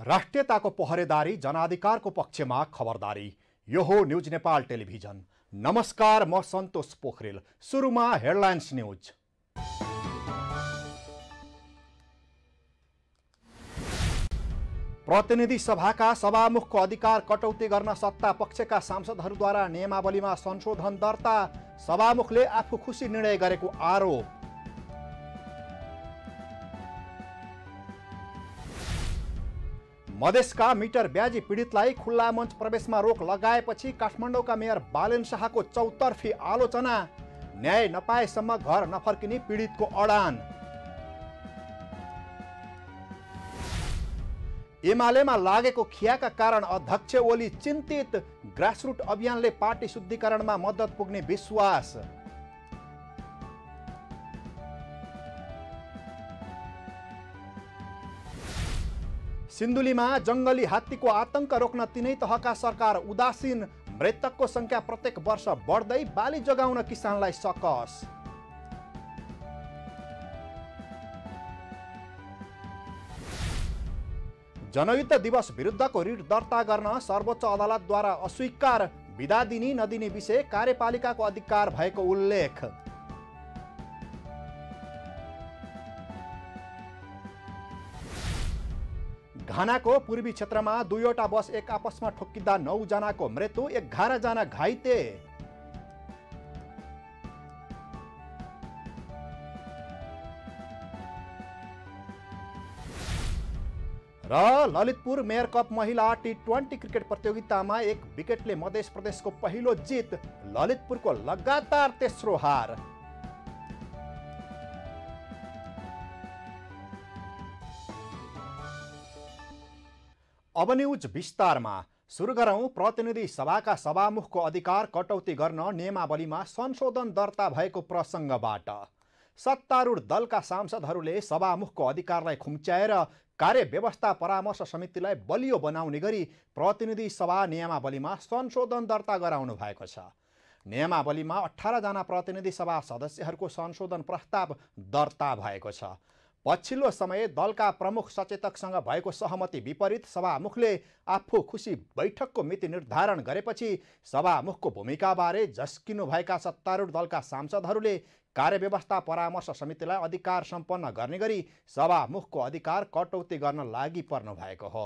राष्ट्रियताको पहरेदारी, जनाधिकारको पक्षमा खबरदारी। यो हो न्यूज नेपाल टेलिभिजन। नमस्कार, म सन्तोष पोखरेल। सुरुमा हेडलाइन्स न्यूज। प्रतिनिधि सभाका सभामुखको अधिकार कटौती गर्न सत्ता पक्षका सांसदहरूद्वारा नियमावलीमा संशोधन दर्ता। सभामुखले आफू खुसी निर्णय गरेको आरोप। मधेसका मिटर ब्याजी पीडितलाई खुल्ला मञ्च प्रवेशमा रोक लगाएपछि काठमाडौँका मेयर बालेन शाहको चौतर्फी आलोचना। न्याय नपाएसम्म घर नफर्किने पीडितको अडान। एमालेमा लागेको खियाका कारण अध्यक्ष ओली चिन्तित। ग्रासरुट अभियानले पार्टी शुद्धिकरणमा मद्दत पुग्ने विश्वास। सिन्धुलीमा जंगली हात्तीको आतंक रोक्न तीनै तहका सरकार उदासीन। मृतकको संख्या प्रत्येक वर्ष बढ्दै बाली जगाउन किसानलाई सकस। जनयुद्ध दिवस विरुद्धको रिट दर्ता गर्न सर्वोच्च अदालतद्वारा अस्वीकार। बिदा दिने नदिने विषय कार्यपालिकाको अधिकार भएको उल्लेख। घानाको पूर्वी क्षेत्रमा दुईवटा बस एक आपसमा ठोक्किँदा 9 जनाको मृत्यु, 11 जना घाइते। र ललितपुर मेयर कप महिला T20 क्रिकेट प्रतियोगितामा 1 विकेटले मध्य प्रदेशको पहिलो जित। ललितपुरको लगातार तेस्रो हार। अब न्यूज विस्तारमा। सुरु गरौं प्रतिनिधि सभाका सभामुखको अधिकार कटौती गर्न नियमावलीमा संशोधन दर्ता भएको प्रसङ्गबाट। सत्तारूढ दलका सांसदहरूले सभामुखको अधिकारलाई खुम्च्याएर कार्यव्यवस्था परामर्श समितिलाई बलियो बनाउने गरी प्रतिनिधि सभा नियमावलीमा संशोधन दर्ता गराउनु भएको छ। नियमावलीमा 18 जना प्रतिनिधि सभा सदस्यहरूको संशोधन प्रस्ताव दर्ता भएको छ। पछिल्लो समय दलका प्रमुख सचेतकसँग भएको सहमति विपरीत सभामुखले आफू खुसी बैठकको मिति निर्धारण गरेपछि सभामुखको भूमिकाबारे झस्किनुभएका सत्तारूढ दलका सांसदहरूले कार्यव्यवस्था परामर्श समितिलाई अधिकार सम्पन्न गर्ने गरी सभामुखको अधिकार कटौती गर्न लागि पर्नु भएको हो।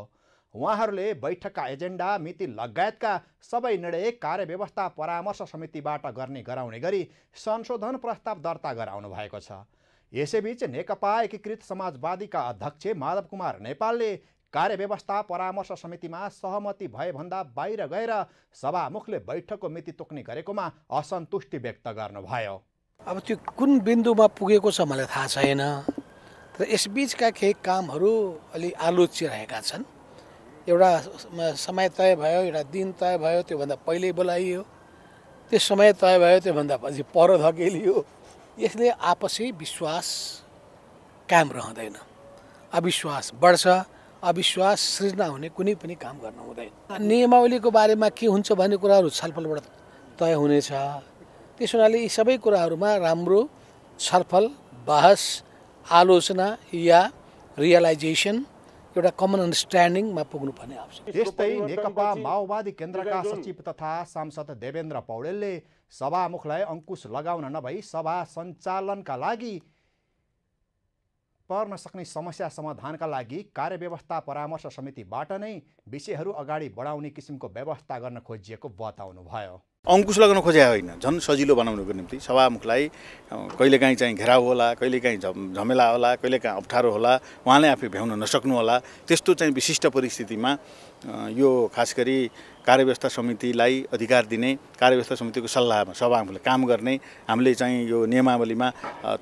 उहाँहरूले बैठकका एजेन्डा, मिति लगायतका सबै निर्णय कार्यव्यवस्था परामर्श समितिबाट गर्ने गराउने गरी संशोधन प्रस्ताव दर्ता गराउनु भएको छ। यसैबीच नेकपा एकीकृत समाजवादीका अध्यक्ष माधव कुमार नेपालले कार्यव्यवस्था परामर्श समितिमा सहमति भएभन्दा बाहिर गएर सभामुखले बैठकको मिति तोक्ने गरेकोमा असन्तुष्टि व्यक्त गर्नुभयो। अब त्यो कुन बिन्दुमा पुगेको छ मलाई थाहा छैन, तर यसबीचका केही कामहरू अलि आलोच्य रहेका छन्। एउटा समय तय भयो, एउटा दिन तय भयो, त्योभन्दा पहिल्यै बोलाइयो। त्यो समय तय भयो, त्योभन्दा पछि पर धकेलियो। यसले आपसी विश्वास कायम रहँदैन। अविश्वास बढ्छ। अविश्वास सृजना हुने कुनै पनि काम गर्न हुँदैन। नियमावलीको बारेमा के हुन्छ भन्ने कुराहरू छलफलबाट तय हुनेछ। त्यस हुनाले यी सबै कुराहरूमा राम्रो छलफल, बहस, आलोचना या रियलाइजेसन, एउटा कमन अन्डरस्ट्यान्डिङमा पुग्नुपर्ने आवश्यक। त्यस्तै नेकपा माओवादी केन्द्रका सचिव तथा सांसद देवेन्द्र पौडेलले सभामुखलाई अंकुश लगाउन नभई सभा सञ्चालनका लागि पर्न सक्ने समस्या समाधानका लागि कार्यव्यवस्था परामर्श समितिबाट नै विषयहरू अगाडि बढाउने किसिमको व्यवस्था गर्न खोजिएको बताउनु भयो। अंकुश लगाउन खोजे होइन, झन् सजिलो बनाउनको निम्ति सभामुखलाई कहिलेकाहीँ चाहिँ घेराउ होला, कहिलेकाहीँ झमेला होला, कहिलेकाहीँ अप्ठ्यारो होला, उहाँले आफै भ्याउन नसक्नु होला। त्यस्तो चाहिँ विशिष्ट परिस्थितिमा यो खास गरी कार्यव्यवस्था समितिलाई अधिकार दिने, कार्यव्यवस्था समितिको सल्लाहमा सभामुखले काम गर्ने, हामीले चाहिँ यो नियमावलीमा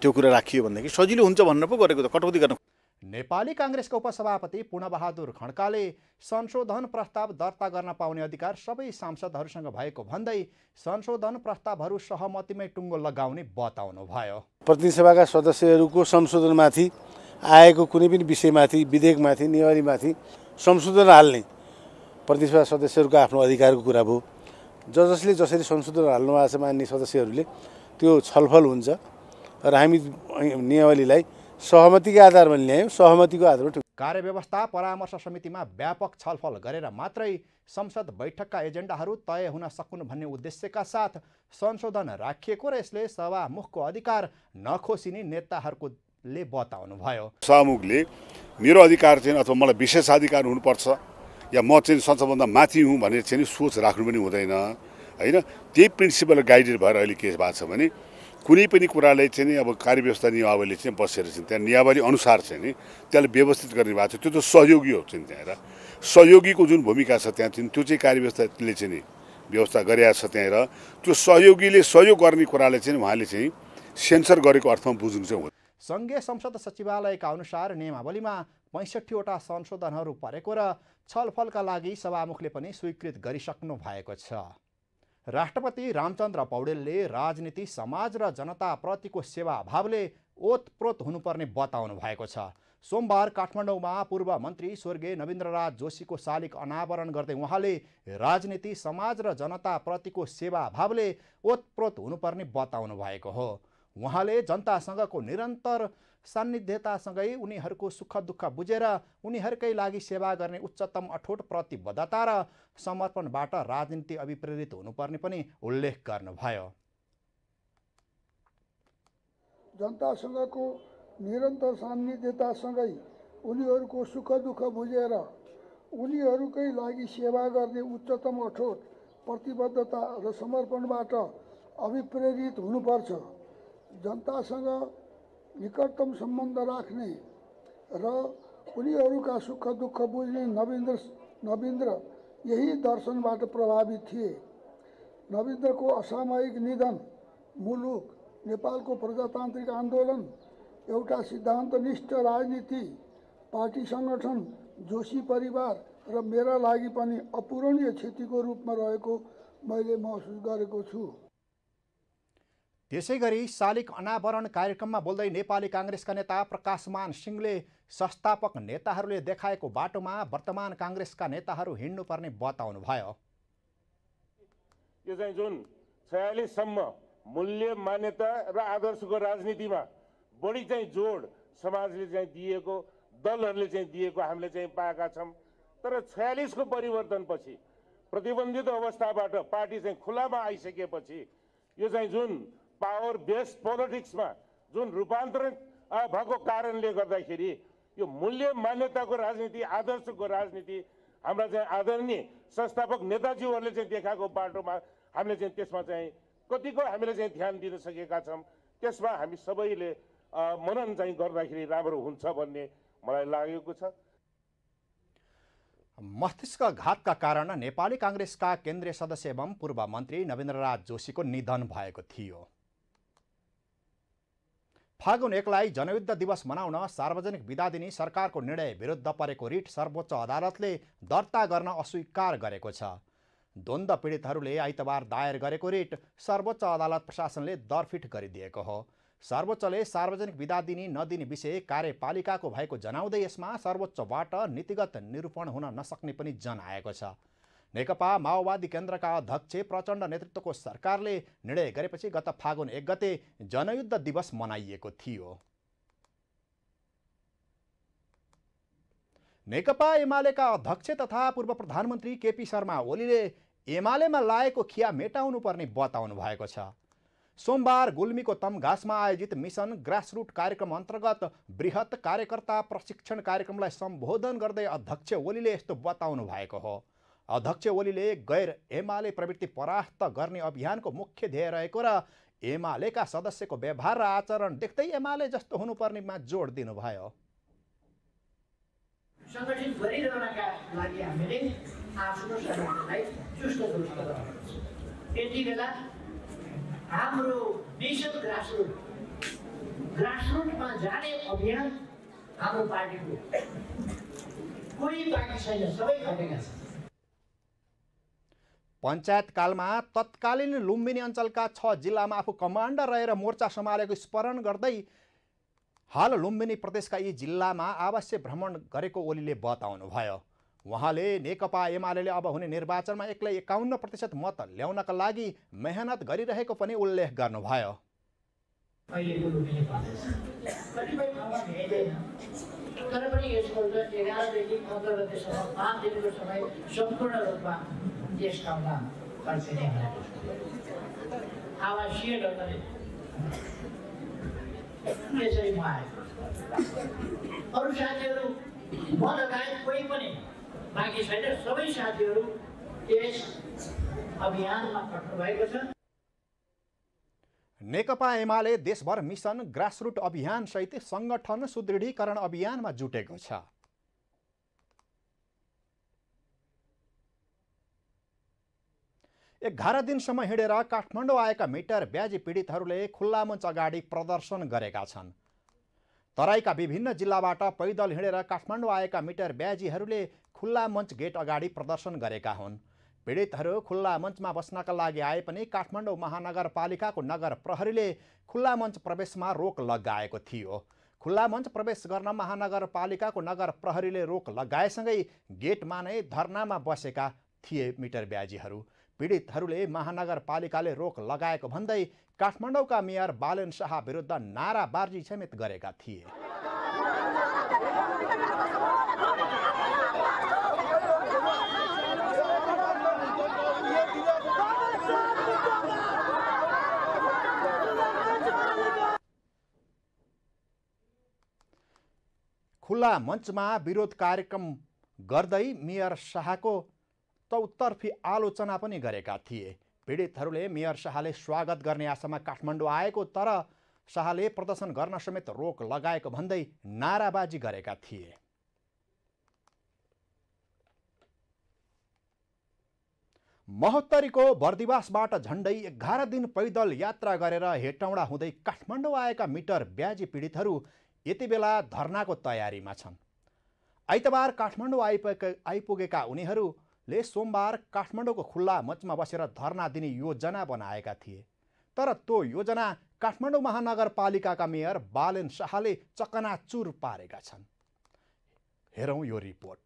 त्यो कुरा राखियो भनेदेखि सजिलो हुन्छ भनेर पो गरेको त, कटौती गर्न। नेपाली काङ्ग्रेसका उपसभापति पूर्णबहादुर खड्काले संशोधन प्रस्ताव दर्ता गर्न पाउने अधिकार सबै सांसदहरूसँग भएको भन्दै संशोधन प्रस्तावहरू सहमतिमै टुङ्गो लगाउने बताउनु भयो। प्रतिनिधि सभाका सदस्यहरूको संशोधनमाथि आएको कुनै पनि विषयमाथि, विधेयकमाथि, नियमावलीमाथि संशोधन हाल्ने प्रतिनिधि सभा सदस्यहरूको आफ्नो अधिकारको कुरा भयो। जसले जसरी संशोधन हाल्नु भएको छ मान्ने सदस्यहरूले त्यो छलफल हुन्छ र हामी नियमावलीलाई सहमतिको आधारमा ल्यायौँ, सहमतिको आधारमा कार्यव्यवस्था परामर्श समितिमा व्यापक छलफल गरेर मात्रै संसद बैठकका एजेन्डाहरू तय हुन सकुन् भन्ने उद्देश्यका साथ संशोधन राखिएको र यसले सभामुखको अधिकार नखोसिने नेताहरूले बताउनुभयो। सभामुखले मेरो अधिकार चाहिँ अथवा मलाई विशेषाधिकार हुनुपर्छ या म चाहिँ संसदभन्दा माथि हुँ भन्ने चाहिँ सोच राख्नु पनि हुँदैन हैन। त्यही प्रिन्सिपल गाइडेड भएर अहिले के भएको छ भने कुनै पनि कुरालाई चाहिँ अब कार्यव्यवस्था नियमावली चाहिँ बसेर चाहिँ त्यहाँ नियमावली अनुसार चाहिँ नि त्यसलाई व्यवस्थित गर्ने भएको छ। त्यो त सहयोगी हो चाहिँ त्यहाँ सहयोगीको जुन भूमिका छ त्यहाँ चाहिँ त्यो चाहिँ कार्यव्यवस्थाले चाहिँ नि व्यवस्था गरेको छ त्यहाँ त्यो सहयोगीले सहयोग गर्ने कुरालाई चाहिँ उहाँले चाहिँ सेन्सर गरेको अर्थमा बुझ्नु चाहिँ हुँदैन। सङ्घीय संसद सचिवालयका अनुसार नियमावलीमा 65वटा संशोधनहरू परेको र छलफलका लागि सभामुखले पनि स्वीकृत गरिसक्नु भएको छ। राष्ट्रपति रामचन्द्र पौडेलले राजनीति समाज र जनताप्रतिको सेवा भावले ओतप्रोत हुनुपर्ने बताउनु भएको छ। सोमबार काठमाडौँमा पूर्व मन्त्री स्वर्गीय नवीन्द्रराज जोशीको शालिग अनावरण गर्दै उहाँले राजनीति समाज र जनताप्रतिको सेवा भावले ओतप्रोत हुनुपर्ने बताउनु भएको हो। उहाँले जनतासँगको निरन्तर सान्निध्यतासँगै उनीहरूको सुख दुःख बुझेर उनीहरूकै लागि सेवा गर्ने उच्चतम अठोट प्रतिबद्धता र समर्पणबाट राजनीति अभिप्रेरित हुनुपर्ने पनि उल्लेख गर्नुभयो। जनतासँगको निरन्तर सान्निध्यतासँगै उनीहरूको सुख दुःख बुझेर उनीहरूकै लागि सेवा गर्ने उच्चतम अठोट प्रतिबद्धता र समर्पणबाट अभिप्रेरित हुनुपर्छ। जनतासँग निकटतम सम्बन्ध राख्ने र उनीहरूका सुख दुःख बुझ्ने नवीन्द्र यही दर्शनबाट प्रभावित थिए। नवीन्द्रको असामयिक निधन मुलुक नेपालको प्रजातान्त्रिक आन्दोलन एउटा सिद्धान्तनिष्ठ राजनीति पार्टी सङ्गठन जोशी परिवार र मेरा लागि पनि अपूरणीय क्षतिको रूपमा रहेको मैले महसुस गरेको छु। त्यसैगरी शालिग अनावरण कार्यक्रममा बोल्दै नेपाली काङ्ग्रेसका नेता प्रकाशमान सिंहले संस्थापक नेताहरूले देखाएको बाटोमा वर्तमान काङ्ग्रेसका नेताहरू हिँड्नुपर्ने बताउनु भयो। यो चाहिँ जुन 46 सम्म मूल्य मान्यता र आदर्शको राजनीतिमा बढी चाहिँ जोड समाजले चाहिँ दिएको दलहरूले चाहिँ दिएको हामीले चाहिँ पाएका छौँ। तर 46 को परिवर्तनपछि प्रतिबन्धित अवस्थाबाट पार्टी चाहिँ खुलामा आइसकेपछि यो चाहिँ जुन पावर बेस्ड पोलिटिक्समा जुन रूपान्तरण भएको कारणले गर्दाखेरि यो मूल्य मान्यताको राजनीति आदर्शको राजनीति हाम्रा चाहिँ आदरणीय संस्थापक नेताजीहरूले चाहिँ देखाएको बाटोमा हामीले चाहिँ त्यसमा चाहिँ कतिको हामीले चाहिँ ध्यान दिन सकेका छौँ। त्यसमा हामी सबैले मनन चाहिँ गर्दाखेरि राम्रो हुन्छ भन्ने मलाई लागेको छ। मस्तिष्क घातका कारण नेपाली काङ्ग्रेसका केन्द्रीय सदस्य एवं पूर्व मन्त्री नवीन्द्रराज जोशीको निधन भएको थियो। फागुन 1 लाई जनयुद्ध दिवस मनाउन सार्वजनिक बिदा दिने सरकारको निर्णय विरुद्ध परेको रिट सर्वोच्च अदालतले दर्ता गर्न अस्वीकार गरेको छ। द्वन्द्व पीडितहरूले आइतबार दायर गरेको रिट सर्वोच्च अदालत प्रशासनले दरफिट गरिदिएको हो। सर्वोच्चले सार्वजनिक बिदा दिने नदिने विषय कार्यपालिकाको भएको जनाउँदै यसमा सर्वोच्चबाट नीतिगत निरूपण हुन नसक्ने पनि जनाएको छ। नेकपा माओवादी केन्द्रका अध्यक्ष प्रचण्ड नेतृत्वको सरकारले निर्णय गरेपछि गत फागुन 1 गते जनयुद्ध दिवस मनाइएको थियो। नेकपा एमालेका अध्यक्ष तथा पूर्व प्रधानमन्त्री केपी शर्मा ओलीले एमालेमा लागेको खिया मेटाउनु पर्ने बताउनु भएको छ। सोमबार गुल्मीको तमघासमा आयोजित मिसन ग्रासरुट कार्यक्रम अन्तर्गत बृहत कार्यकर्ता प्रशिक्षण कार्यक्रमलाई सम्बोधन गर्दै अध्यक्ष ओलीले यस्तो बताउनु भएको हो। अध्यक्ष ओलीले गैर एमाले प्रवृत्ति परास्त गर्ने अभियानको मुख्य ध्येय रहेको र एमालेका सदस्यको व्यवहार र आचरण देख्दै एमाले जस्तो हुनुपर्नेमा जोड दिनुभयो। संगठित गरिरहनका लागि हामीले आफ्नो संगठनलाई चुस्त गर्नुपर्छ। यति बेला हाम्रो मिसन ग्रासरुटमा जाने अभियान हाम्रो पार्टीको कोही बाँकी छैन, सबै खटेका छन्। पञ्चायत कालमा तत्कालीन लुम्बिनी अञ्चलका 6 जिल्लामा आफू कमान्डर रहेर मोर्चा सम्हालेको स्मरण गर्दै हाल लुम्बिनी प्रदेशका यी जिल्लामा आवासीय भ्रमण गरेको ओलीले बताउनु भयो। उहाँले नेकपा एमालेले अब हुने निर्वाचनमा एक्लै 51% मत ल्याउनका लागि मेहनत गरिरहेको पनि उल्लेख गर्नुभयो। अहिलेको लुकिने पर्दैछ। कतिपय ठाउँमा भेट्दैन, तर पनि यसपल्ट 11 देखि 15 गतेसम्म 5 दिनको समय सम्पूर्ण रूपमा यस ठाउँमा फर्किने भनेको आवासीय ढङ्गले त्यसरी म आएको। अरू साथीहरू म लगायत कोही पनि बाँकी छैन, सबै साथीहरू यस अभियानमा खट्नु भएको छ। नेकपा एमाले देशभर मिसन ग्रासरुट अभियान सहित संगठन सुदृढीकरण अभियानमा जुटेको छ। एघार दिनसम्म हिँडेर काठमाडौँ आएका मिटर ब्याजी पीडितहरूले खुल्ला मञ्च अगाडि प्रदर्शन गरेका छन्। तराईका विभिन्न जिल्लाबाट पैदल हिँडेर काठमाडौँ आएका मिटर ब्याजीहरूले खुल्ला मञ्च गेट अगाडि प्रदर्शन गरेका हुन्। पीडितहरू खुल्ला मञ्चमा बस्नका लागि आए पनि काठमाडौँ महानगरपालिकाको नगर प्रहरीले खुल्ला मञ्च प्रवेशमा रोक लगाएको थियो। खुल्ला मञ्च प्रवेश गर्न महानगरपालिकाको नगर प्रहरीले रोक लगाएसँगै गेटमा नै धरनामा बसेका थिए मिटर ब्याजीहरू। पीडितहरूले महानगरपालिकाले रोक लगाएको भन्दै काठमाडौँका मेयर बालेन शाह विरुद्ध नाराबाजी समेत गरेका थिए। खुल्ला मञ्चमा विरोध कार्यक्रम गर्दै मेयर शाहको चौतर्फी आलोचना पनि गरेका थिए। पीडितहरूले मेयर शाहले स्वागत गर्ने आशामा काठमाडौँ आएको, तर शाहले प्रदर्शन गर्न समेत रोक लगाएको भन्दै नाराबाजी गरेका थिए। महोत्तरीको बर्दिवासबाट झण्डै 11 दिन पैदल यात्रा गरेर हेटौँडा हुँदै काठमाडौँ आएका मिटर ब्याजी पीडितहरू यति बेला धरनाको तयारीमा छन्। आइतबार काठमाडौँ आइपुगेका उनीहरूले सोमबार काठमाडौँको खुल्ला मञ्चमा बसेर धरना दिने योजना बनाएका थिए, तर त्यो योजना काठमाडौँ महानगरपालिकाका मेयर बालेन शाहले चकनाचुर पारेका छन्। हेरौँ यो रिपोर्ट।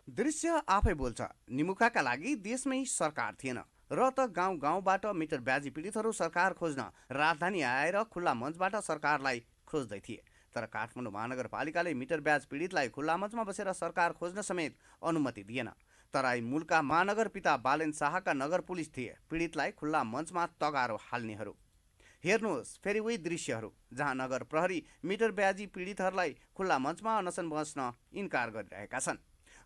दृश्य आफै बोल्छ। निमुखाका लागि देशमै सरकार थिएन र त गाउँ गाउँबाट मिटर ब्याजी पीडितहरू सरकार खोज्न राजधानी आएर खुल्ला मञ्चबाट सरकारलाई खोज्दै थिए। तर काठमाडौँ महानगरपालिकाले मिटर ब्याज पीडितलाई खुल्ला मञ्चमा बसेर सरकार खोज्न समेत अनुमति दिएन। तराई मूलका महानगर पिता बालेन शाहका नगर पुलिस थिए पीडितलाई खुल्ला मञ्चमा तगारो हाल्नेहरू। हेर्नुहोस् फेरि उही दृश्यहरू जहाँ नगर प्रहरी मिटर ब्याजी पीडितहरूलाई खुल्ला मञ्चमा अनसन बस्न इन्कार गरिरहेका छन्,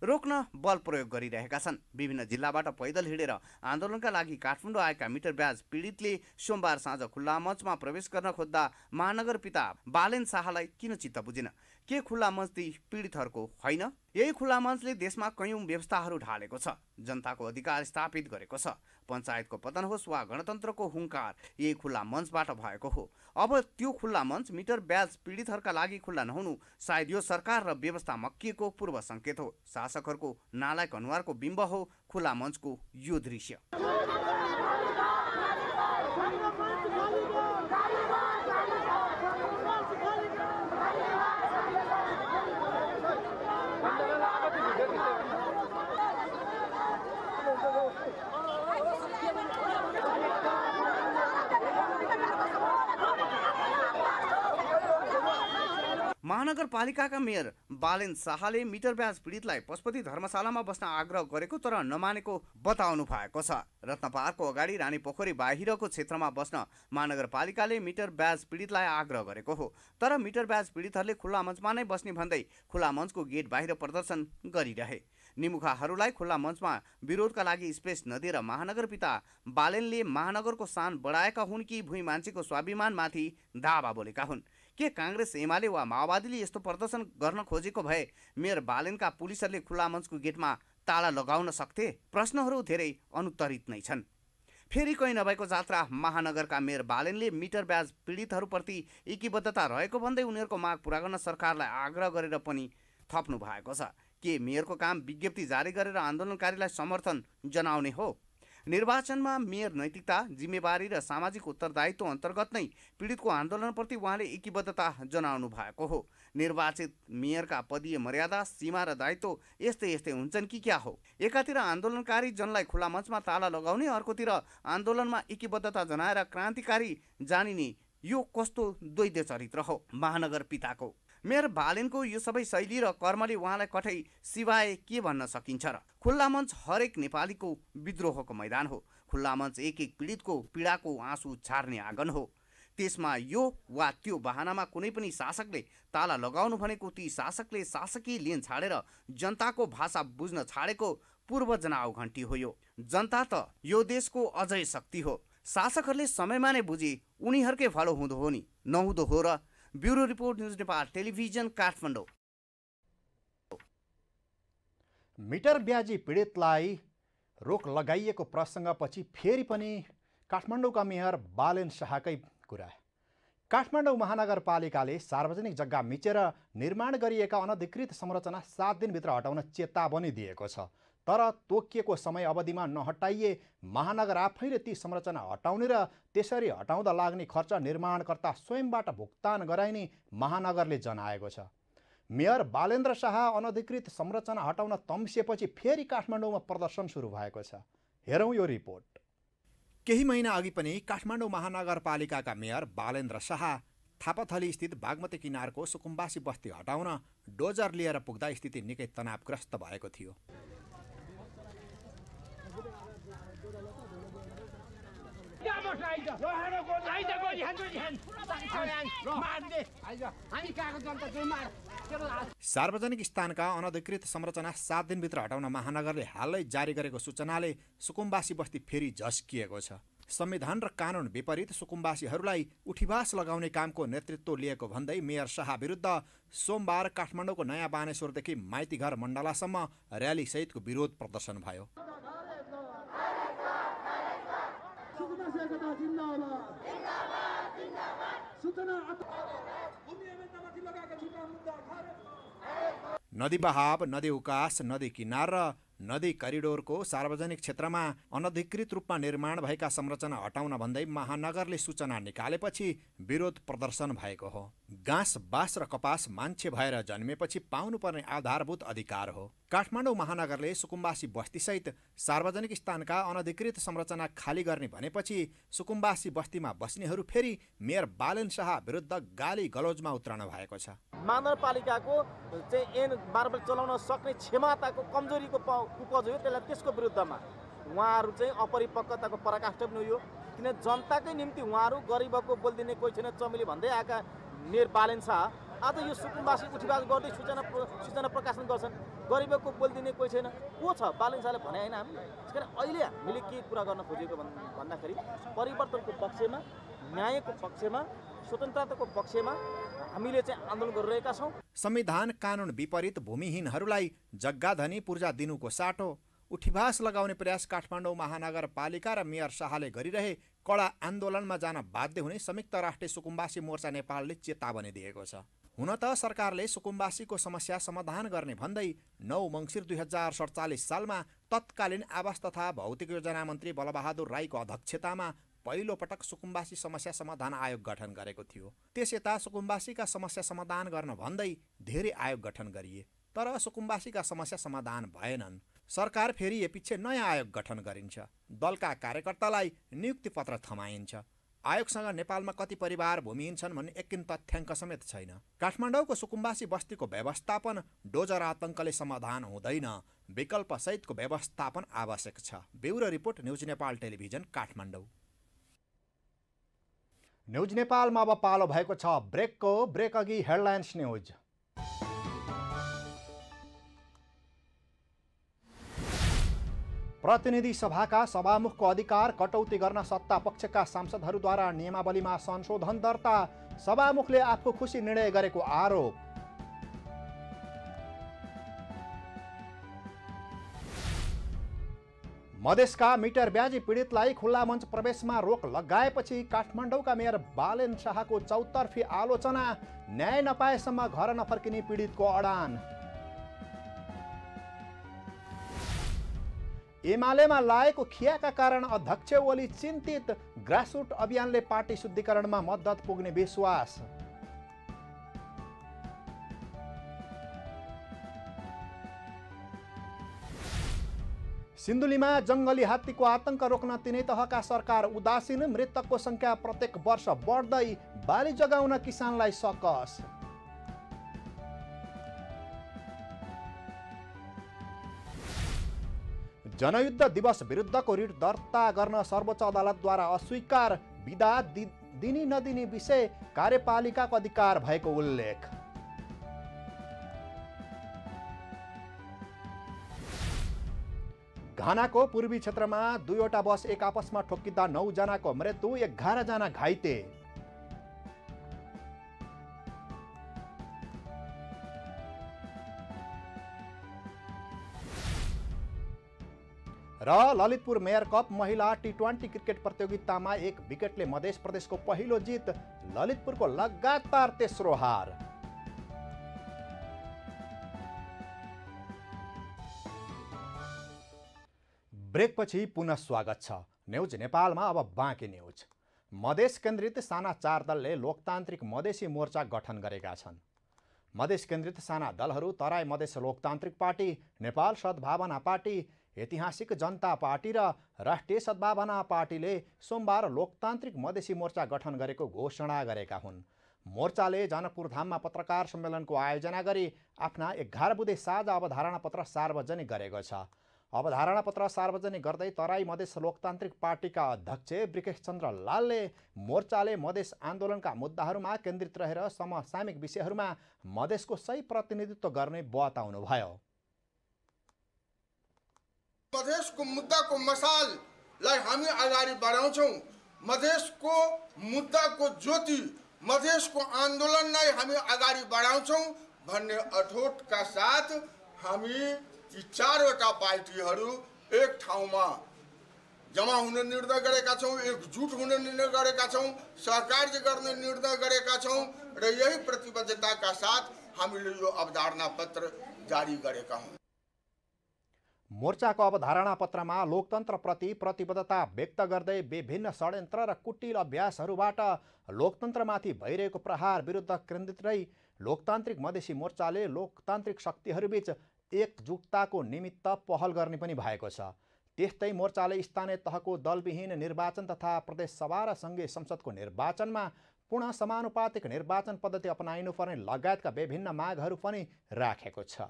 रोक्न बल प्रयोग गरिरहेका छन्। विभिन्न जिल्लाबाट पैदल हिँडेर आन्दोलनका लागि काठमाडौँ आएका मिटर ब्याज पीडितले सोमबार साँझ खुल्ला मञ्चमा प्रवेश गर्न खोज्दा महानगर पिता बालेन शाहलाई किन चित्त बुझेन? के खुल्ला मञ्च ती पीडितहरूको होइन? यही खुल्ला मञ्चले देशमा कयौं व्यवस्थाहरू ढालेको छ, जनताको अधिकार स्थापित गरेको छ। पञ्चायतको पतन होस् वा गणतन्त्रको हुङ्कार यही खुल्ला मञ्चबाट भएको हो। अब त्यो खुल्ला मञ्च मिटर ब्याज पीडितहरूका लागि खुल्ला नहुनु सायद यो सरकार र व्यवस्था मक्किएको पूर्व सङ्केत हो। शासकहरूको नालायक अनुहारको बिम्ब हो खुल्ला मञ्चको यो दृश्य। महानगरपालिकाका मेयर बालेन शाहले मिटर ब्याज पीडितलाई पशुपति धर्मशालामा बस्न आग्रह गरेको तर नमानेको बताउनु भएको छ। रत्नपारको अगाडि रानी पोखरी बाहिरको क्षेत्रमा बस्न महानगरपालिकाले मिटर ब्याज पीडितलाई आग्रह गरेको हो, तर मिटर ब्याज पीडितहरूले खुल्ला मञ्चमा नै बस्ने भन्दै खुल्ला मञ्चको गेट बाहिर प्रदर्शन गरिरहे। निमुखाहरूलाई खुल्ला मञ्चमा विरोधका लागि स्पेस नदिएर महानगर पिता बालेनले महानगरको शान बढाएका हुन् कि भुइँ मान्छेको स्वाभिमानमाथि दावा बोलेका हुन्? के काङ्ग्रेस एमाले वा माओवादीले यस्तो प्रदर्शन गर्न खोजेको भए मेयर बालेनका पुलिसहरूले खुल्ला मञ्चको गेटमा ताला लगाउन सक्थे? प्रश्नहरू धेरै अनुत्तरित नै छन्। फेरि कहीँ नभएको जात्रा महानगरका मेयर बालेनले मिटर ब्याज पीडितहरूप्रति एकीबद्धता रहेको भन्दै उनीहरूको माग पूरा गर्न सरकारलाई आग्रह गरेर पनि थप्नु भएको छ। के मेयरको काम विज्ञप्ति जारी गरेर आन्दोलनकारीलाई समर्थन जनाउने हो? निर्वाचनमा मेयर नैतिकता, जिम्मेवारी र सामाजिक उत्तरदायित्व अन्तर्गत नै पीडितको आन्दोलनप्रति उहाँले एकीबद्धता जनाउनु भएको हो। निर्वाचित मेयरका पदीय मर्यादा, सीमा र दायित्व यस्तै हुन्छन् कि क्या हो? एकातिर आन्दोलनकारी जनलाई खुला मञ्चमा ताला लगाउने, अर्कोतिर आन्दोलनमा एकीबद्धता जनाएर क्रान्तिकारी जानिने यो कस्तो द्वैध चरित्र हो महानगर पिताको? मेयर बालेनको यो सबै शैली र कर्मले उहाँलाई कठै सिवाय के भन्न सकिन्छ र? खुल्ला मञ्च हरेक नेपालीको विद्रोहको मैदान हो। खुल्ला मञ्च एक पीडितको पीडाको आँसु छार्ने आँगन हो। त्यसमा यो वा त्यो बहानामा कुनै पनि शासकले ताला लगाउनु भनेको ती शासकले शासकीय लेन छाडेर जनताको भाषा बुझ्न छाडेको पूर्व जनाउ घन्टी हो। यो जनता त यो देशको अझै शक्ति हो। शासकहरूले समयमा नै बुझे उनीहरूकै भलो हुँदो हो नि नहुँदो हो र? Bureau report, news Nepal television, Kathmandu. Meter ब्याजी पीडितलाई रोक लगाइएको प्रसङ्गपछि फेरि पनि काठमाडौँका मेयर बालेन शाहकै कुरा। काठमाडौँ महानगरपालिकाले सार्वजनिक जग्गा मिचेर निर्माण गरिएका अनधिकृत संरचना 7 दिनभित्र हटाउन चेतावनी दिएको छ। तर तोकिएको समय अवधिमा नहटाइए महानगर आफैले ती संरचना हटाउने र त्यसरी हटाउँदा लाग्ने खर्च निर्माणकर्ता स्वयंबाट भुक्तान गराइने महानगरले जनाएको छ। मेयर बालेन्द्र शाह अनधिकृत संरचना हटाउन तम्सिएपछि फेरि काठमाडौँमा प्रदर्शन सुरु भएको छ। हेरौँ यो रिपोर्ट। केही महिना अघि पनि काठमाडौँ महानगरपालिकाका मेयर बालेन्द्र शाह थापाथली स्थित बागमती किनारको सुकुम्बासी बस्ती हटाउन डोजर लिएर पुग्दा स्थिति निकै तनावग्रस्त भएको थियो। सार्वजनिक स्थानका अनधिकृत संरचना 7 दिनभित्र हटाउन महानगरले हालै जारी गरेको सूचनाले सुकुम्बासी बस्ती फेरि झस्किएको छ। संविधान र कानुन विपरीत सुकुम्बासीहरूलाई उठिवास लगाउने कामको नेतृत्व लिएको भन्दै मेयर शाह विरुद्ध सोमबार काठमाडौँको नयाँ बानेश्वरदेखि माइतीघर मण्डलासम्म र्याली सहितको विरोध प्रदर्शन भयो। नदी बहाव, नदी उकास, नदी किनार र नदी करिडोरको सार्वजनिक क्षेत्रमा अनधिकृत रूपमा निर्माण भएका संरचना हटाउन भन्दै महानगरले सूचना निकालेपछि विरोध प्रदर्शन भएको हो। घाँस, बाँस र कपास मान्छे भएर जन्मेपछि पाउनुपर्ने आधारभूत अधिकार हो। काठमाडौँ महानगरले सुकुम्बासी बस्तीसहित सार्वजनिक स्थानका अनधिकृत संरचना खाली गर्ने भनेपछि सुकुम्बासी बस्तीमा बस्नेहरू फेरि मेयर बालेन शाह विरुद्ध गाली गलौजमा उत्रन भएको छ। महानगरपालिकाको चाहिँ ऐन मार्फत चलाउन सक्ने क्षमताको कमजोरीको उपज हो। त्यसलाई त्यसको विरुद्धमा उहाँहरू चाहिँ अपरिपक्वताको पराकाष्ठा पनि हो। किन जनताकै निम्ति उहाँहरू गरिबको बोलिदिने कोही छैन चमेली भन्दै आएका मेयर बालेन शाह आज यो सुकुम्बासी उठिवास गर्दै सूचना प्रकाशन गर्छन्। गरिबको बोलिदिने कोही छैन को छ? बालेन शाहले भने होइन हामीले। त्यसकारण अहिले हामीले के कुरा गर्न खोजेको भन्दाखेरि परिवर्तनको पक्षमा, न्यायको पक्षमा, स्वतन्त्रताको पक्षमा हामीले चाहिँ आन्दोलन गरिरहेका छौँ। संविधान कानुन विपरीत भूमिहीनहरूलाई जग्गा धनी पूर्जा दिनुको साटो उठिवास लगाउने प्रयास काठमाडौँ महानगरपालिका र मेयर शाहले गरिरहे कडा आन्दोलनमा जान बाध्य हुने संयुक्त राष्ट्रिय सुकुम्बासी मोर्चा नेपालले चेतावनी दिएको छ। हुन त सरकारले सुकुम्बासीको समस्या समाधान गर्ने भन्दै 9 मङ्सिर 2047 सालमा तत्कालीन आवास तथा भौतिक योजना मन्त्री बलबहादुर राईको अध्यक्षतामा पहिलो पटक सुकुम्बासी समस्या समाधान आयोग गठन गरेको थियो। त्यस यता सुकुम्बासीका समस्या समाधान गर्न भन्दै धेरै आयोग गठन गरिए, तर सुकुम्बासीका समस्या समाधान भएनन्। सरकार फेरि एपछि नयाँ आयोग गठन गरिन्छ। दलका कार्यकर्तालाई नियुक्ति पत्र थमाइन्छ। आयोगसँग नेपालमा कति परिवार भूमिहीन छन् भन्ने एकिन तथ्याङ्क समेत छैन। काठमाडौँको सुकुम्बासी बस्तीको व्यवस्थापन डोजर आतङ्कले समाधान हुँदैन, विकल्प सहितको व्यवस्थापन आवश्यक छ। Bureau report, news Nepal television, Kathmandu. News नेपालमा अब पालो भएको छ ब्रेकको। ब्रेक अघि हेडलाइन्स न्युज। प्रतिनिधि सभाका सभामुखको अधिकार कटौती गर्न सत्ता पक्षका सांसदहरूद्वारा नियमावलीमा संशोधन दर्ता, सभामुखले आफू खुसी निर्णय गरेको आरोप। मधेसका मिटर ब्याजी पीडितलाई खुल्ला मञ्च प्रवेशमा रोक लगाएपछि काठमाडौँका मेयर बालेन शाहको चौतर्फी आलोचना, न्याय नपाएसम्म घर नफर्किने पीडितको अडान। एमालेमा लागेको खियाका कारण अध्यक्ष ओली चिन्तित, ग्रासरुट अभियानले पार्टी शुद्धिकरणमा मद्दत पुग्ने विश्वास। सिन्धुलीमा जङ्गली हात्तीको आतंक रोक्न तिनै तहका सरकार उदासीन, मृतकको संख्या प्रत्येक वर्ष बढ्दै, बाली जगाउन किसानलाई सकस। जनयुद्ध दिवस विरुद्धको रिट दर्ता गर्न सर्वोच्च अदालतद्वारा अस्वीकार, बिदा दिनी नदिने विषय कार्यपालिकाको अधिकार भएको उल्लेख। घानाको पूर्वी क्षेत्रमा 2वटा बस एक आपसमा ठोकिँदा 9 जनाको मृत्यु, 11 जना घाइते। र ललितपुर मेयर कप महिला T20 क्रिकेट प्रतियोगितामा 1 विकेटले मध्य प्रदेशको पहिलो जित, ललितपुरको लगातार तेस्रो हार। ब्रेकपछि पुनः स्वागत छ। न्युज नेपालमा अब बाँकी न्युज। मधेस केन्द्रित साना 4 दलले लोकतान्त्रिक मधेसी मोर्चा गठन गरेका छन्। मधेस केन्द्रित साना दलहरू तराई मधेस लोकतान्त्रिक पार्टी, नेपाल सद्भावना पार्टी, ऐतिहासिक जनता पार्टी र राष्ट्रिय सद्भावना पार्टीले सोमबार लोकतान्त्रिक मधेसी मोर्चा गठन गरेको घोषणा गरेका हुन्। मोर्चाले जनकपुरधाममा पत्रकार सम्मेलनको आयोजना गरी आफ्ना 11 बुँदे साझा अवधारणा पत्र सार्वजनिक गरेको छ। अवधारणा पत्र सार्वजनिक गर्दै तराई मधेस लोकतान्त्रिक पार्टीका अध्यक्ष ब्रिकेश चन्द्र लालले मोर्चाले मधेस आन्दोलनका मुद्दाहरूमा केन्द्रित रहेर समसामयिक विषयहरूमा मधेसको सही प्रतिनिधित्व गर्ने बताउनुभयो। मधेसको मुद्दाको मसाललाई हामी अगाडि बढाउँछौँ। मधेसको मुद्दाको ज्योति, मधेसको आन्दोलनलाई हामी अगाडि बढाउँछौँ भन्ने अठोटका साथ हामी यी 4वटा पार्टीहरू एक ठाउँमा जम्मा हुने निर्णय गरेका छौँ, एकजुट हुने निर्णय गरेका छौँ, सहकार्य गर्ने निर्णय गरेका छौँ र यही प्रतिबद्धताका साथ हामीले यो अवधारणा पत्र जारी गरेका हौँ। मोर्चाको अवधारणा पत्रमा लोकतन्त्रप्रति प्रतिबद्धता व्यक्त गर्दै विभिन्न षड्यन्त्र र कुटिल अभ्यासहरूबाट लोकतन्त्रमाथि भइरहेको प्रहार विरुद्ध केन्द्रित रही लोकतान्त्रिक मधेसी मोर्चाले लोकतान्त्रिक शक्तिहरूबीच एकजुटताको निमित्त पहल गर्ने पनि भएको छ। त्यस्तै मोर्चाले स्थानीय तहको दलविहीन निर्वाचन तथा प्रदेशसभा र सङ्घीय संसदको निर्वाचनमा पुनः समानुपातिक निर्वाचन पद्धति अपनाइनुपर्ने लगायतका विभिन्न मागहरू पनि राखेको छ।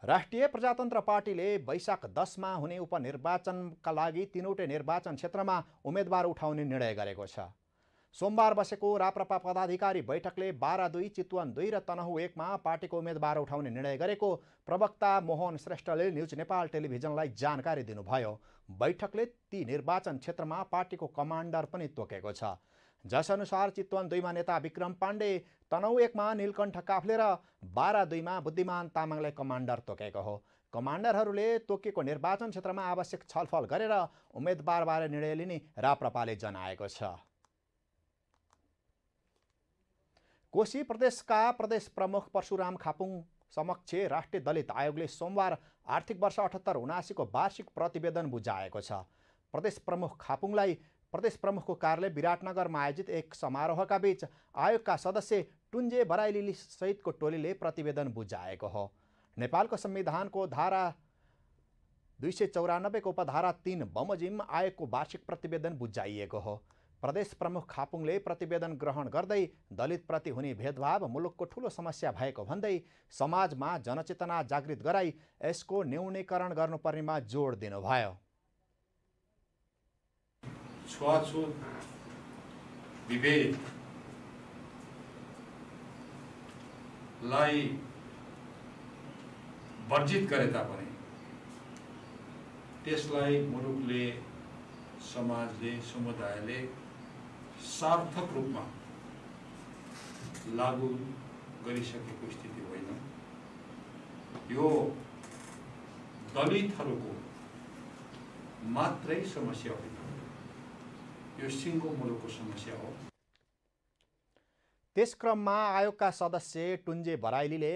राष्ट्रिय प्रजातन्त्र पार्टीले वैशाख 10 मा हुने उपनिर्वाचनका लागि 3वटै निर्वाचन क्षेत्रमा उम्मेदवार उठाउने निर्णय गरेको छ। सोमबार बसेको राप्रपा पदाधिकारी बैठकले 12-2, चितवन 2 र तनहुँ 1 मा पार्टीको उम्मेदवार उठाउने निर्णय गरेको प्रवक्ता मोहन श्रेष्ठले न्युज नेपाल टेलिभिजनलाई जानकारी दिनुभयो। बैठकले ती निर्वाचन क्षेत्रमा पार्टीको कमान्डर पनि तोकेको छ। जसअनुसार चितवन 2 मा नेता विक्रम पाण्डे, तनहुँ 1 मा नीलकण्ठ काफ्ले र 12-2 मा बुद्धिमान तामाङलाई कमान्डर तोकेको हो। कमान्डरहरूले तोकेको निर्वाचन क्षेत्रमा आवश्यक छलफल गरेर उम्मेदवारबारे निर्णय लिने राप्रपाले जनाएको छ। कोशी प्रदेशका प्रदेश प्रमुख परशुराम खापुङ समक्ष राष्ट्रिय दलित आयोगले सोमबार आर्थिक वर्ष 78-79 को वार्षिक प्रतिवेदन बुझाएको छ। प्रदेश प्रमुख खापुङलाई प्रदेश प्रमुखको कार्यालय विराटनगरमा आयोजित एक समारोहका बीच आयोगका सदस्य टुन्जे बराइली सहितको टोलीले प्रतिवेदन बुझाएको हो। नेपालको संविधानको धारा 294 को उपधारा 3 बमोजिम आयोगको वार्षिक प्रतिवेदन बुझाइएको हो। प्रदेश प्रमुख खापुङले प्रतिवेदन ग्रहण गर्दै दलितप्रति हुने भेदभाव मुलुकको ठूलो समस्या भएको भन्दै समाजमा जनचेतना जागृत गराई यसको न्यूनीकरण गर्नुपर्नेमा जोड दिनुभयो। छुवाछुत, विभेदलाई वर्जित गरे तापनि त्यसलाई मुलुकले, समाजले, समुदायले सार्थक रूपमा लागू गरिसकेको स्थिति होइन। यो दलितहरूको मात्रै समस्या होइन, यो सिङ्गो मुलुकको समस्या हो। त्यसक्रममा आयोगका सदस्य टुन्जे बराइलीले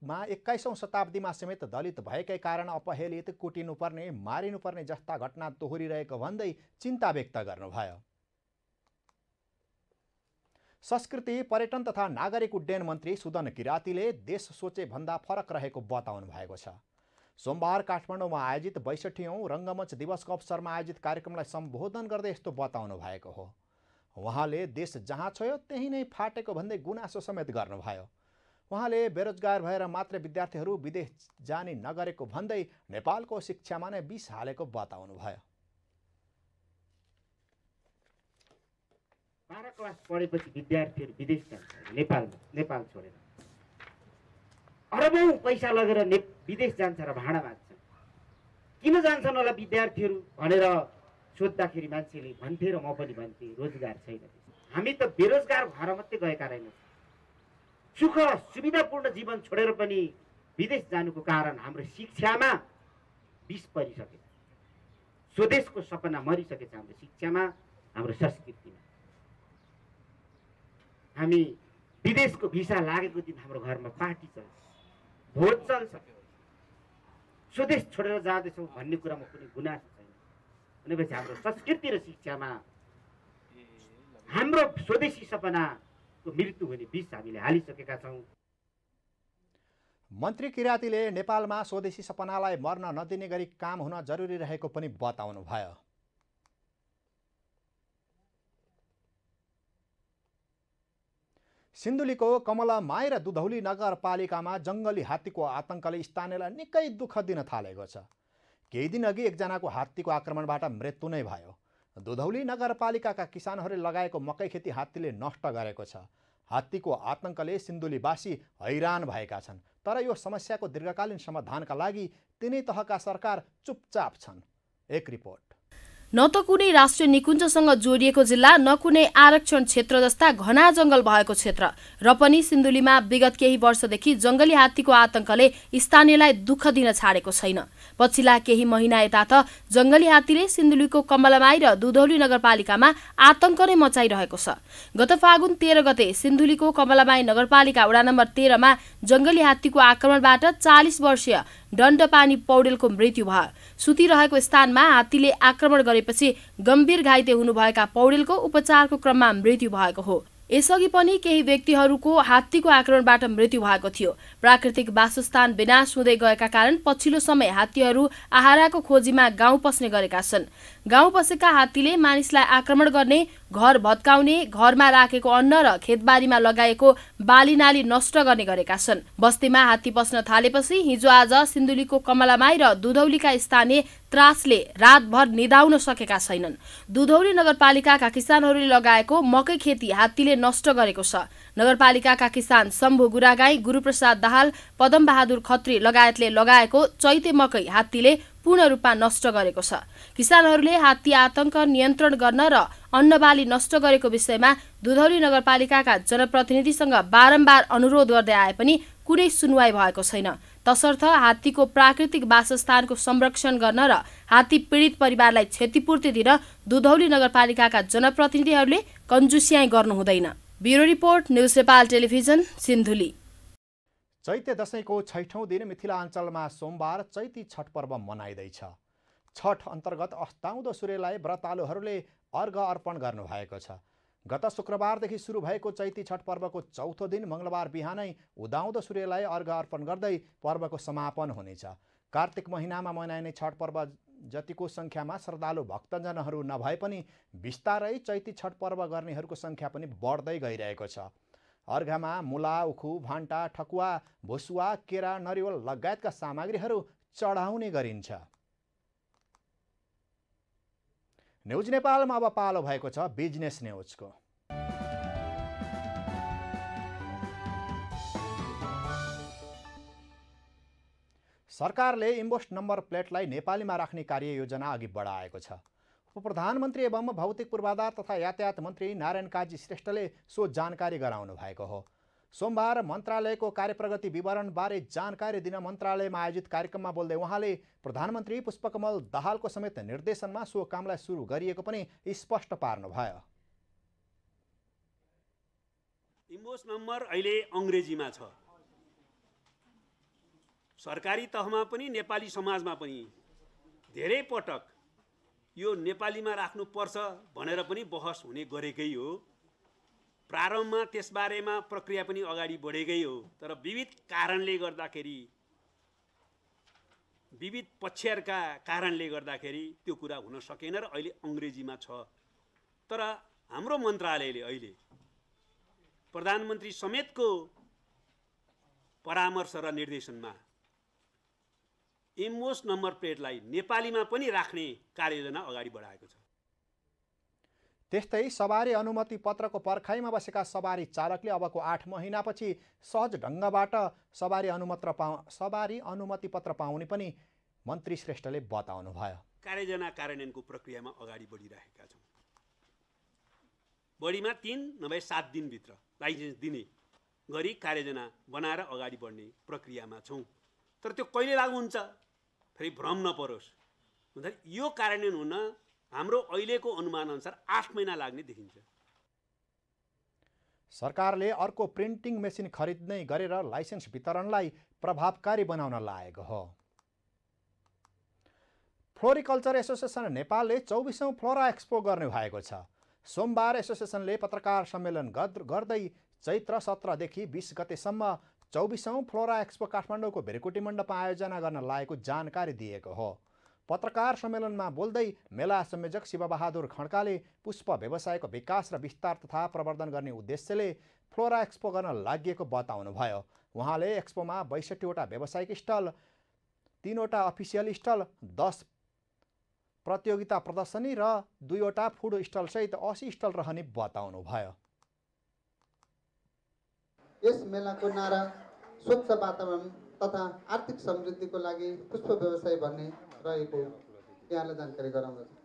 भारतमा 21औं शताब्दीमा समेत दलित भएकै कारण अपहेलित कुटिनुपर्ने मारिनुपर्ने जस्ता घटना दोहोरिरहेको भन्दै चिन्ता व्यक्त गर्नुभयो। संस्कृति पर्यटन तथा नागरिक उड्डयन मन्त्री सुदन किरातीले देश सोचे भन्दा फरक रहेको बताउनु भएको छ। सोमबार काठमाडौँमा आयोजित 62औं रङ्गमञ्च दिवसको अवसरमा आयोजित कार्यक्रमलाई सम्बोधन गर्दै यस्तो बताउनु भएको हो। उहाँले देश जहाँ छोयो त्यही नै फाटेको भन्दै गुनासो समेत गर्नुभयो। उहाँले बेरोजगार भएर मात्र विद्यार्थीहरू विदेश जाने नगरेको भन्दै नेपालको शिक्षामा नै विष हालेको बताउनुभयो। 12 क्लास पढेपछि विद्यार्थीहरू विदेश जान्छ, नेपाल छोडेर अरबौं पैसा लगेर विदेश जान्छ र भाडा माग्छन्। किन जान्छन् होला विद्यार्थीहरू भनेर सोद्धाखेरि मान्छेले भन्थे र म पनि भन्थे रोजगार छैन। हामी त बेरोजगार भएर मात्रै गएका रहेनौँ। सुख सुविधापूर्ण जीवन छोडेर पनि विदेश जानुको कारण हाम्रो शिक्षामा विष परिसकेको, स्वदेशको सपना मरिसकेको छ। हाम्रो शिक्षामा, हाम्रो संस्कृतिमा हामी विदेशको भिसा लागेको दिन हाम्रो घरमा पार्टी चल्छ, भोट चल्छ। स्वदेश छोडेर जाँदैछौँ भन्ने कुरामा कुनै गुनासो छैन। भनेपछि हाम्रो संस्कृति र शिक्षामा हाम्रो स्वदेशी सपनाको मृत्यु हुने विष हामीले हालिसकेका छौँ। मन्त्री किरातीले नेपालमा स्वदेशी सपनालाई मर्न नदिने गरी काम हुन जरुरी रहेको पनि बताउनु भयो। सिन्धुलीको कमलामाई र दुधौली नगरपालिकामा जङ्गली हात्तीको आतंकले स्थानीयलाई निकै दुःख दिन थालेको छ। केही दिन अघि एकजनाको हात्तीको आक्रमणबाट मृत्यु नै भयो। दुधौली नगरपालिकाका किसानहरूले लगाएको मकै खेती हात्तीले नष्ट गरेको छ। हात्तीको आतंकले सिन्धुलीवासी हैरान भएका छन्, तर यो समस्याको दीर्घकालीन समाधानका लागि तिनै तहका सरकार चुपचाप छन्। एक रिपोर्ट। न त कुनै राष्ट्रिय निकुञ्जसँग जोडिएको जिल्ला, न कुनै आरक्षण क्षेत्र जस्ता घना जंगल भएको क्षेत्र र पनि सिन्धुलीमा विगत केही वर्षदेखि जंगली हात्तीको आतंकले स्थानीयलाई दुःख दिन छाडेको छैन। पछिल्ला केही महिना यता त जंगली हात्तीले सिन्धुलीको कमलामाई र दुधौली नगरपालिकामा आतंक नै मचाइरहेको छ। गत फागुन 13 गते सिन्धुलीको कमलामाई नगरपालिका वडा नम्बर 13 मा जंगली हात्तीको आक्रमणबाट 40 वर्षीय दण्डपानी पौडेलको मृत्यु भयो। सुतिरहेको स्थानमा हात्तीले आक्रमण गरेपछि गम्भीर घाइते हुनुभएका पौडेलको उपचारको क्रममा मृत्यु भएको हो। यसअघि पनि केही व्यक्तिहरूको हात्तीको आक्रमणबाट मृत्यु भएको थियो। प्राकृतिक वासस्थान विनाश हुँदै गएका कारण पछिल्लो समय हात्तीहरू आहाराको खोजीमा गाउँ पस्ने गरेका छन्। गाउँ पसेका हात्तीले मानिसलाई आक्रमण गर्ने, घर भत्काउने, घरमा राखेको अन्न र खेतबारीमा लगाएको बाली नाली नष्ट गर्ने गरेका छन्। बस्तीमा हात्ती पस्न थालेपछि हिजो आज सिन्धुलीको कमलामाई र दुधौलीका स्थानीय त्रासले रातभर निदाउन सकेका छैनन्। दुधौली नगरपालिकाका किसानहरूले लगाएको मकै खेती हात्तीले नष्ट गरेको छ। नगरपालिकाका किसान शम्भु गुरागाई, गुरुप्रसाद दाहाल, पदम बहादुर खत्री लगायतले लगाएको चैते मकै हात्तीले पूर्ण रूपमा नष्ट गरेको छ। किसानहरूले हात्ती आतंक नियन्त्रण गर्न र अन्नबाली नष्ट गरेको विषयमा दुधौली नगरपालिकाका जनप्रतिनिधिसँग बारम्बार अनुरोध गर्दै आए पनि कुनै सुनवाई भएको छैन। तसर्थ हात्तीको प्राकृतिक वासस्थानको संरक्षण गर्न र हात्ती पीडित परिवारलाई क्षतिपूर्ति दिन दुधौली नगरपालिकाका जनप्रतिनिधिहरूले कन्जुसियाई गर्नु हुँदैन। Bureau report, news Nepal television, Sindhuli. चैते दशैंको 6औं दिन मिथिलाञ्चलमा सोमबार चैती छठ पर्व मनाइँदैछ। छठ अन्तर्गत अस्ताउँदो सूर्यलाई व्रतालुहरूले अर्घ अर्पण गर्नुभएको छ। गत शुक्रबारदेखि सुरु भएको चैती छठ पर्वको चौथो दिन मंगलबार बिहानै उदाउँदो सूर्यलाई अर्घ अर्पण गर्दै पर्वको समापन हुनेछ। कार्तिक महिनामा मनाइने छठ पर्व जतिको संख्यामा श्रद्धालु भक्तजनहरू नभए पनि बिस्तारै चैती छठ पर्व गर्नेहरूको संख्या पनि बढ्दै गइरहेको छ। अर्घमा मुला, उखु, भान्टा, ठकुवा, भुसुवा, केरा, नरिवल लगायतका सामग्रीहरू चढाउने गरिन्छ। न्युज नेपालमा अब पालो भएको छ बिजनेस न्युजको। सरकारले इम्पोस्ट नम्बर प्लेटलाई नेपालीमा राख्ने कार्ययोजना अघि बढाएको छ। उपप्रधानमन्त्री एवं भौतिक पूर्वाधार तथा यातायात मन्त्री नारायण काजी श्रेष्ठले सो जानकारी गराउनु भएको हो। सोमबार मन्त्रालयको कार्यप्रगति विवरणबारे जानकारी दिन मन्त्रालयमा आयोजित कार्यक्रममा बोल्दै उहाँले प्रधानमन्त्री पुष्पकमल दाहालको समेत निर्देशनमा सो कामलाई सुरु गरिएको पनि स्पष्ट पार्नुभयो। इम्पोस्ट नम्बर अहिले अङ्ग्रेजीमा छ। सरकारी तहमा पनि नेपाली समाजमा पनि धेरै पटक यो नेपालीमा राख्नुपर्छ भनेर पनि बहस हुने गरेकै हो। प्रारम्भमा त्यसबारेमा प्रक्रिया पनि अगाडि बढेकै हो। तर विविध कारणले गर्दाखेरि, विविध पक्षहरूका कारणले गर्दाखेरि त्यो कुरा हुन सकेन र अहिले अङ्ग्रेजीमा छ। तर हाम्रो मन्त्रालयले अहिले प्रधानमन्त्री समेतको परामर्श र निर्देशनमा इम्बोस नम्बर प्लेटलाई नेपालीमा पनि राख्ने कार्ययोजना अगाडि बढाएको छ। त्यस्तै सवारी अनुमति पत्रको पर्खाइमा बसेका सवारी चालकले अबको 8 महिनापछि सहज ढङ्गबाट सवारी अनुमति पत्र पाउने पनि मन्त्री श्रेष्ठले बताउनु भयो। कार्ययोजना कार्यान्वयनको प्रक्रियामा अगाडि बढिरहेका छौँ। बढीमा 3 नभए 7 दिनभित्र लाइसेन्स दिने गरी कार्ययोजना बनाएर अगाडि बढ्ने प्रक्रियामा छौँ। तर त्यो कहिले लागू हुन्छ फेरि भ्रम नपरोस् भन्दाखेरि यो कार्यान्वयन हुन हाम्रो अहिलेको अनुमान अनुसार 8 महिना लाग्ने देखिन्छ। सरकारले अर्को प्रिन्टिङ मेसिन खरिद्ने गरेर लाइसेन्स वितरणलाई प्रभावकारी बनाउन लागेको हो। फ्लोरिकल्चर एसोसिएसन नेपालले 24औं फ्लोरा एक्सपो गर्ने भएको छ। सोमबार एसोसिएसनले पत्रकार सम्मेलन गर्दै चैत्र 17 देखि 20 गतेसम्म 24औं फ्लोरा एक्सपो काठमाडौँको भेरकुटी मण्डपमा आयोजना गर्न लागेको जानकारी दिएको हो। पत्रकार सम्मेलनमा बोल्दै मेला संयोजक शिवबहादुर खड्काले पुष्प व्यवसायको विकास र विस्तार तथा प्रवर्धन गर्ने उद्देश्यले फ्लोरा एक्सपो गर्न लागि बताउनुभयो। उहाँले एक्सपोमा 62वटा व्यावसायिक स्टल, 3वटा अफिसियल स्टल, 10 प्रतियोगिता प्रदर्शनी र 2वटा फुड स्टल सहित 80 स्टल रहने बताउनुभयो। यस मेलाको नारा स्वच्छ वातावरण तथा आर्थिक समृद्धिको लागि पुष्प व्यवसाय भन्ने रहेको यहाँलाई जानकारी गराउँदछु।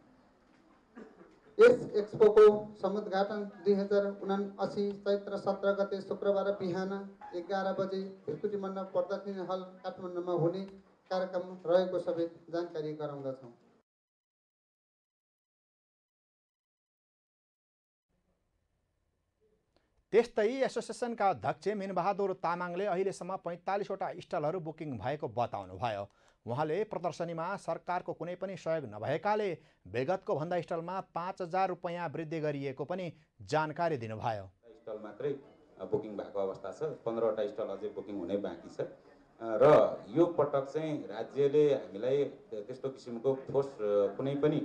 यस एक्सपोको समुद्घाटन 2079 चैत्र 17 गते शुक्रबार बिहान 11 बजे भेरकुटी मण्डप प्रदर्शनी हल काठमाडौँमा हुने कार्यक्रम रहेको सबै जानकारी गराउँदछौँ। त्यस्तै एसोसिएसनका अध्यक्ष मिनबहादुर तामाङले अहिलेसम्म 45वटा स्टलहरू बुकिङ भएको बताउनुभयो। उहाँले प्रदर्शनीमा सरकारको कुनै पनि सहयोग नभएकाले विगतको भन्दा स्टलमा 5000 रुपैयाँ वृद्धि गरिएको पनि जानकारी दिनुभयो। स्टल मात्रै बुकिङ भएको अवस्था छ, 15वटा स्टल अझै बुकिङ हुनै बाँकी छ र यो पटक चाहिँ राज्यले हामीलाई त्यस्तो किसिमको ठोस कुनै पनि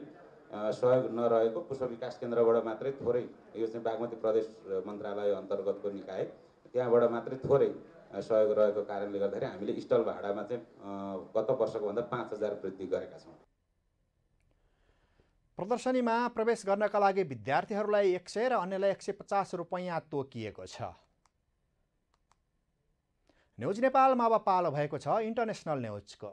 सहयोग नरहेको पुष्प विकास केन्द्रबाट मात्रै थोरै, यो चाहिँ बागमती प्रदेश मन्त्रालय अन्तर्गतको निकाय, त्यहाँबाट मात्रै थोरै सहयोग रहेको कारणले गर्दाखेरि हामीले स्टल भाडामा चाहिँ गत वर्षको भन्दा 5000 वृद्धि गरेका छौँ। प्रदर्शनीमा प्रवेश गर्नका लागि विद्यार्थीहरूलाई 100 र अन्यलाई 150 रुपैयाँ तोकिएको छ। न्युज नेपालमा अब पालो भएको छ इन्टरनेसनल न्युजको।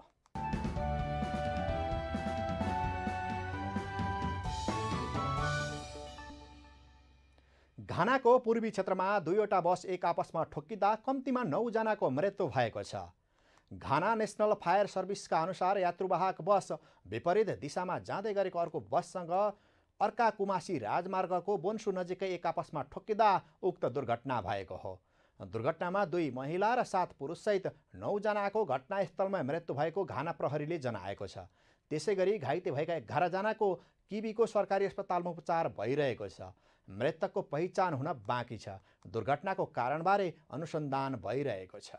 घानाको पूर्वी क्षेत्रमा 2वटा बस एक आपसमा ठोक्किँदा कम्तीमा 9 जनाको मृत्यु भएको छ। घाना नेसनल फायर सर्भिसका अनुसार यात्रुवाहक बस विपरीत दिशामा जाँदै गरेको अर्को बससँग अर्का कुमासी राजमार्गको बोन्सु नजिकै एक आपसमा ठोक्किँदा उक्त दुर्घटना भएको हो। दुर्घटनामा 2 महिला र 7 पुरुषसहित 9 जनाको घटनास्थलमा मृत्यु भएको घाना प्रहरीले जनाएको छ। त्यसैगरी घाइते भएका 11 जनाको किबीको सरकारी अस्पतालमा उपचार भइरहेको छ। मृतकको पहिचान हुन बाँकी छ। दुर्घटनाको कारणबारे अनुसन्धान भइरहेको छ।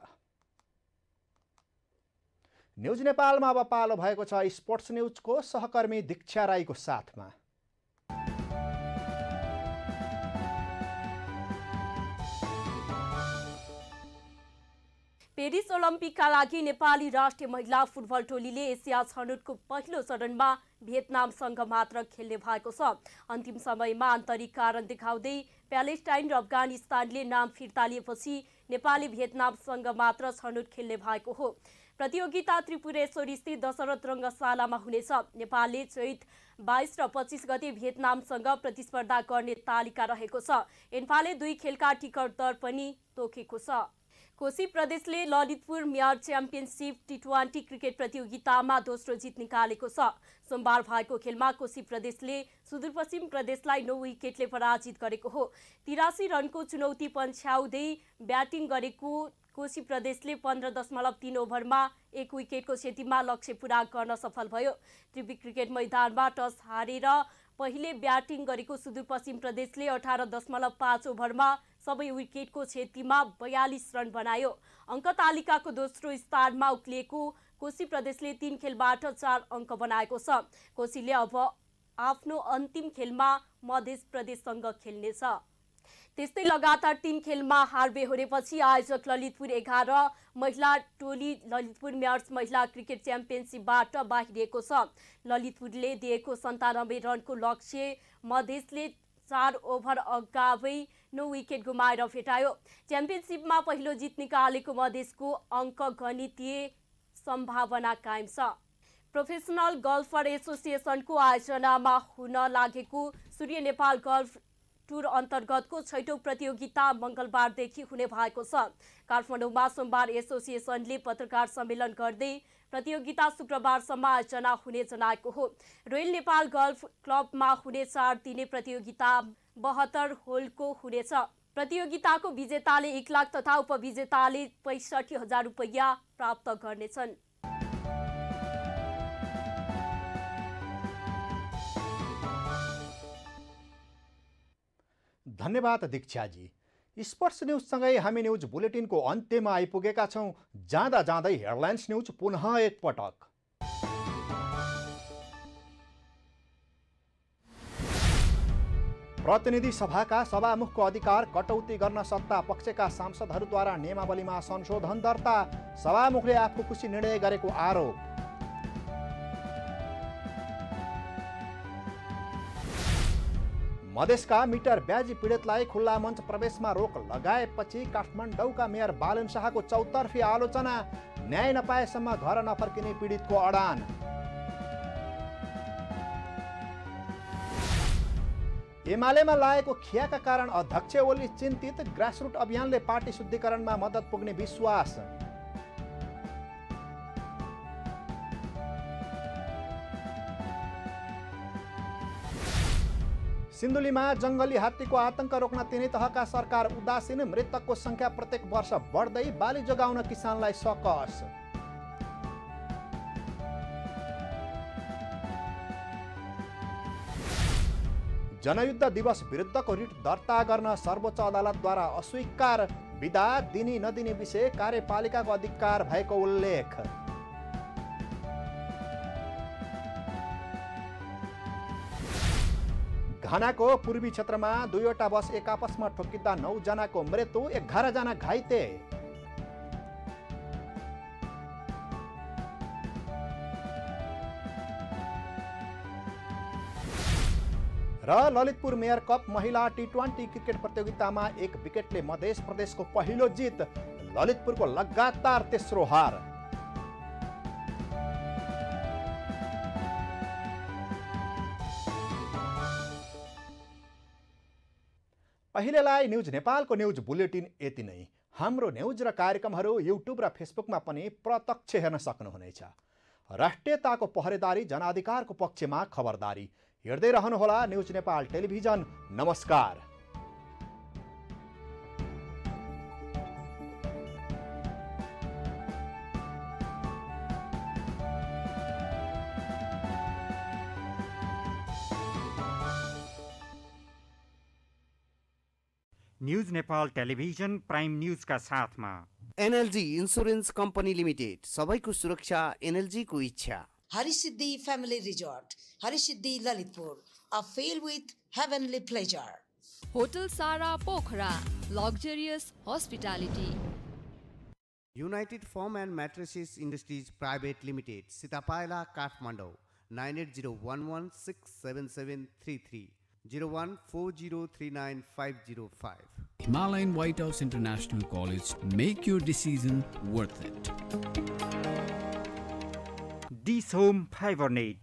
न्युज नेपालमा अब पालो भएको छ स्पोर्ट्स न्युजको सहकर्मी दीक्षा राईको साथमा। पेरिस ओलम्पिकका लागि नेपाली राष्ट्रिय महिला फुटबल टोलीले एसिया छनौटको पहिलो चरणमा भियतनामसँग मात्र खेल्ने भएको छ। अन्तिम समयमा आन्तरिक कारण देखाउँदै प्यालेस्टाइन र अफगानिस्तानले नाम फिर्ता लिएपछि नेपालले भियतनामसँग मात्र छनौट खेल्ने भएको हो। प्रतियोगिता त्रिपुरेश्वरी स्थित दशरथ रङ्गशालामा हुनेछ। नेपालले चैत 22 र 25 गते भियतनामसँग प्रतिस्पर्धा गर्ने तालिका रहेको छ। एन्फाले 2 खेलका टिकट दर पनि तोकेको छ। कोशी प्रदेशले ललितपुर मेयर च्याम्पियनसिप टी20 क्रिकेट प्रतियोगितामा दोस्रो जित निकालेको छ। सोमबार भएको खेलमा कोशी प्रदेशले सुदूरपश्चिम प्रदेशलाई 9 विकेटले पराजित गरेको हो। 83 रनको चुनौती पन्छ्याउँदै ब्याटिङ गरेको कोशी प्रदेशले 15.3 ओभरमा 1 विकेटको क्षतिमा लक्ष्य पूरा गर्न सफल भयो। त्रिवी क्रिकेट मैदानमा टस हारेर पहिले ब्याटिङ गरेको सुदूरपश्चिम प्रदेशले 18.5 ओभरमा सबै विकेटको क्षतिमा 42 रन बनायो। अङ्क तालिकाको दोस्रो स्थानमा उक्लिएको कोशी प्रदेशले 3 खेलबाट 4 अङ्क बनाएको छ। कोशीले अब आफ्नो अन्तिम खेलमा मध्य प्रदेशसँग खेल्नेछ। त्यस्तै लगातार 3 खेलमा हार बेहोरेपछि आयोजक ललितपुर 11 महिला टोली ललितपुर मेयर्स महिला क्रिकेट च्याम्पियनसिपबाट बाहिरिएको छ। ललितपुरले दिएको 97 रनको लक्ष्य मधेसले 4 ओभर अगावै 9 विकेट गुमाएर भेटायो। च्याम्पियनसिपमा पहिलो जित निकालेको मधेसको अङ्क गणितीय सम्भावना कायम छ। प्रोफेसनल गल्फर एसोसिएसनको आयोजनामा हुन लागेको सूर्य नेपाल गल्फ टुर अन्तर्गतको 6औं प्रतियोगिता मङ्गलबारदेखि हुने भएको छ। काठमाडौँमा सोमबार एसोसिएसनले पत्रकार सम्मेलन गर्दै प्रतियोगिता शुक्रबारसम्म आयोजना हुने जनाएको हो। रोयल नेपाल गल्फ क्लबमा हुने 4 दिने प्रतियोगिता 72 होलको हुनेछ। प्रतियोगिताको विजेताले 1 लाख तथा उपविजेताले 65,000 रुपैयाँ प्राप्त गर्नेछन्। धन्यवाद दीक्षाजी। स्पर्श न्युजसँगै हामी न्युज बुलेटिनको अन्त्यमा आइपुगेका छौँ। जाँदा जाँदै हेडलाइन्स न्युज पुनः एकपटक। प्रतिनिधि सभाका सभामुखको अधिकार कटौती गर्न सत्ता पक्षका सांसदहरूद्वारा नियमावलीमा संशोधन दर्ता। सभामुखले आफू खुसी निर्णय गरेको आरोप। मधेसका मिटर ब्याजी पीडितलाई खुल्ला मञ्च प्रवेशमा रोक लगाएपछि काठमाडौँका मेयर बालन शाहको चौतर्फी आलोचना। न्याय नपाएसम्म घर नफर्किने पीडितको अडान। एमालेमा लागेको खियाका कारण अध्यक्ष ओली चिन्तित। ग्रासरुट अभियानले पार्टी शुद्धिकरणमा मद्दत पुग्ने विश्वास। सिन्धुलीमा जङ्गली हात्तीको आतंक रोक्न तिनै तहका सरकार उदासीन। मृतकको संख्या प्रत्येक वर्ष बढ्दै। बाली जोगाउन किसानलाई सकस। जनयुद्ध दिवस विरुद्धको रिट दर्ता गर्न सर्वोच्च अदालतद्वारा अस्वीकार। बिदा दिने नदिने विषय कार्यपालिकाको अधिकार भएको उल्लेख। घानाको पूर्वी क्षेत्रमा 2वटा बस एक आपसमा ठोकिँदा 9 जनाको मृत्यु, 11 जना घाइते। र ललितपुर मेयर कप महिला T20 क्रिकेट प्रतियोगितामा 1 विकेटले मध्य प्रदेशको पहिलो जित। ललितपुरको लगातार तेस्रो हार। अहिलेलाई न्युज नेपालको न्युज बुलेटिन यति नै। हाम्रो न्युज र कार्यक्रमहरू युट्युब र फेसबुकमा पनि प्रत्यक्ष हेर्न सक्नुहुनेछ। राष्ट्रियताको पहरेदारी, जनाधिकारको पक्षमा खबरदारी। हेर्दै रहनुहोला न्युज नेपाल टेलिभिजन। नमस्कार। News Nepal television prime news का साथ में एनएलजी इंश्योरेंस कंपनी लिमिटेड, सबैको सुरक्षा एनएलजी को इच्छा। Harisiddhi family resort, Harisiddhi Lalitpur, a filled with heavenly pleasure. Hotel Sara Pokhara, luxurious hospitality. United firm and mattresses industries private limited, Sitapaila Kathmandu, 9801167733, 0140395005. Himalayan White House International College. Make your decision worth it. This Home Fibernet.